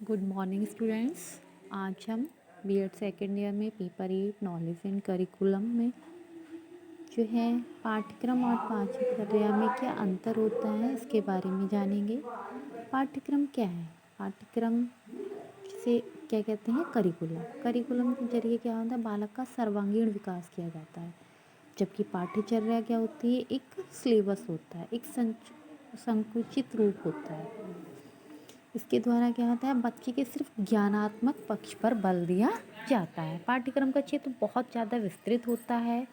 Good morning students. आज हम BEd second year में पेपर 8 नॉलेज एंड करिकुलम में जो है पाठ्यक्रम और पाठ्यचर्या में क्या अंतर होता है इसके बारे में जानेंगे। पाठ्यक्रम क्या है? पाठ्यक्रम से क्या कहते हैं? करिकुलम। करिकुलम के जरिए क्या होता है? बालक का सर्वांगीण विकास किया जाता है। जबकि पाठ्यचर्या क्या होती है? एक सिलेबस होता है, एक संकुचित रूप होता है। इसके द्वारा क्या होता है? बच्चे के सिर्फ ज्ञानात्मक पक्ष पर बल दिया जाता है। पाठ्यक्रम का क्षेत्र बहुत ज़्यादा विस्तृत होता है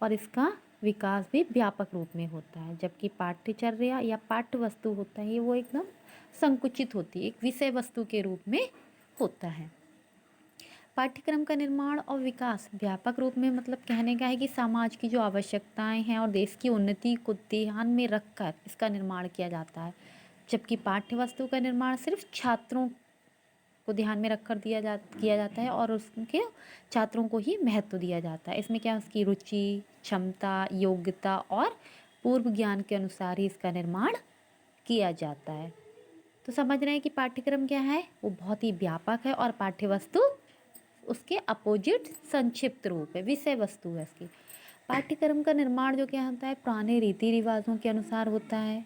और इसका विकास भी व्यापक रूप में होता है। जबकि पाठ्यचर्या या पाठ्य वस्तु होता है वो एकदम संकुचित होती है, एक विषय वस्तु के रूप में होता है। पाठ्यक्रम का निर्माण और विकास व्यापक रूप में मतलब कहने का है कि समाज की जो आवश्यकताएं हैं और देश की उन्नति को ध्यान में रखकर इसका निर्माण किया जाता है। जबकि पाठ्य वस्तु का निर्माण सिर्फ छात्रों को ध्यान में रखकर किया जाता है और उसके छात्रों को ही महत्व दिया जाता है। इसमें क्या उसकी रुचि, क्षमता, योग्यता और पूर्व ज्ञान के अनुसार ही इसका निर्माण किया जाता है। तो समझ रहे हैं कि पाठ्यक्रम क्या है? वो बहुत ही व्यापक है और पाठ्य वस्तु उसके अपोजिट संक्षिप्त रूप है, विषय वस्तु है इसकी। पाठ्यक्रम का निर्माण जो क्या होता है? पुराने रीति रिवाजों के अनुसार होता है,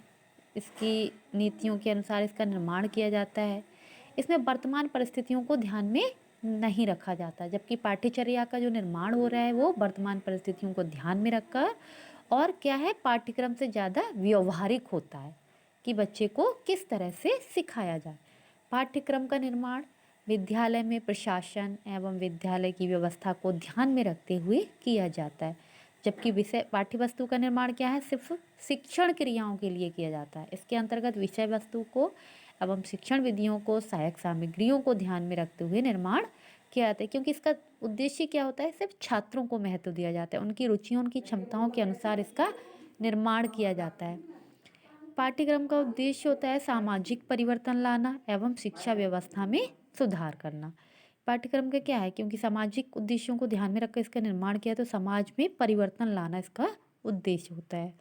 इसकी नीतियों के अनुसार इसका निर्माण किया जाता है। इसमें वर्तमान परिस्थितियों को ध्यान में नहीं रखा जाता। जबकि पाठ्यचर्या का जो निर्माण हो रहा है वो वर्तमान परिस्थितियों को ध्यान में रखकर और क्या है, पाठ्यक्रम से ज़्यादा व्यवहारिक होता है कि बच्चे को किस तरह से सिखाया जाए। पाठ्यक्रम का निर्माण विद्यालय में प्रशासन एवं विद्यालय की व्यवस्था को ध्यान में रखते हुए किया जाता है। जबकि विषय पाठ्य वस्तु का निर्माण क्या है? सिर्फ शिक्षण क्रियाओं के लिए किया जाता है। इसके अंतर्गत विषय वस्तु को एवं शिक्षण विधियों को, सहायक सामग्रियों को ध्यान में रखते हुए निर्माण किया जाता है। क्योंकि इसका उद्देश्य क्या होता है? सिर्फ छात्रों को महत्व दिया जाता है, उनकी रुचियों, उनकी क्षमताओं के अनुसार इसका निर्माण किया जाता है। पाठ्यक्रम का उद्देश्य होता है सामाजिक परिवर्तन लाना एवं शिक्षा व्यवस्था में सुधार करना। पाठ्यक्रम का क्या है? क्योंकि सामाजिक उद्देश्यों को ध्यान में रखकर इसका निर्माण किया तो समाज में परिवर्तन लाना इसका उद्देश्य होता है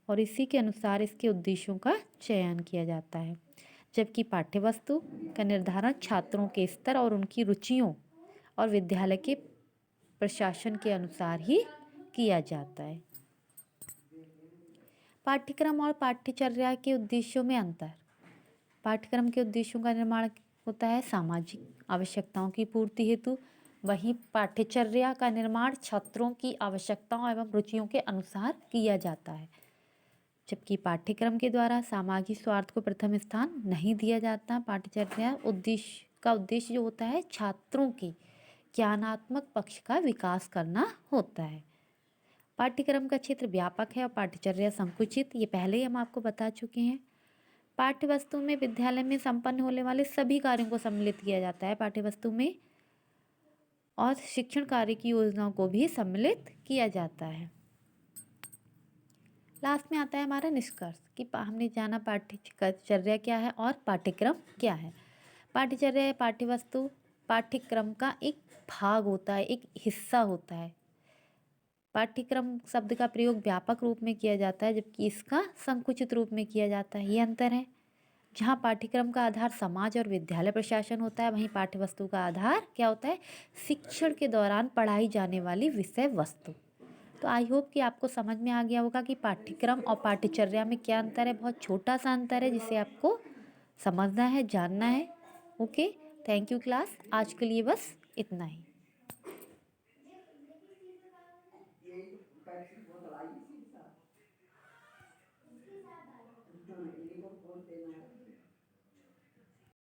और इसी के अनुसार इसके उद्देश्यों का चयन किया जाता है। जबकि पाठ्य वस्तु का निर्धारण छात्रों के स्तर और उनकी रुचियों और विद्यालय के प्रशासन के अनुसार ही किया जाता है। पाठ्यक्रम और पाठ्यचर्या के उद्देश्यों में अंतर। पाठ्यक्रम के उद्देश्यों का निर्माण होता है सामाजिक आवश्यकताओं की पूर्ति हेतु, वहीं पाठ्यचर्या का निर्माण छात्रों की आवश्यकताओं एवं रुचियों के अनुसार किया जाता है। जबकि पाठ्यक्रम के द्वारा सामाजिक स्वार्थ को प्रथम स्थान नहीं दिया जाता। पाठ्यचर्या उद्देश्य जो होता है छात्रों के ज्ञानात्मक पक्ष का विकास करना होता है। पाठ्यक्रम का क्षेत्र व्यापक है और पाठ्यचर्या संकुचित, ये पहले ही हम आपको बता चुके हैं। पाठ्य वस्तु में विद्यालय में संपन्न होने वाले सभी कार्यों को सम्मिलित किया जाता है पाठ्य वस्तु में, और शिक्षण कार्य की योजनाओं को भी सम्मिलित किया जाता है। लास्ट में आता है हमारा निष्कर्ष कि हमने जाना पाठ्यचर्या क्या है और पाठ्यक्रम क्या है। पाठ्यचर्या पाठ्य वस्तु पाठ्यक्रम का एक भाग होता है, एक हिस्सा होता है। पाठ्यक्रम शब्द का प्रयोग व्यापक रूप में किया जाता है जबकि इसका संकुचित रूप में किया जाता है। ये अंतर है। जहाँ पाठ्यक्रम का आधार समाज और विद्यालय प्रशासन होता है, वहीं पाठ्यवस्तु का आधार क्या होता है? शिक्षण के दौरान पढ़ाई जाने वाली विषय वस्तु। तो आई होप कि आपको समझ में आ गया होगा कि पाठ्यक्रम और पाठ्यचर्या में क्या अंतर है। बहुत छोटा सा अंतर है जिसे आपको समझना है, जानना है। Okay, thank you class. आज के लिए बस इतना ही।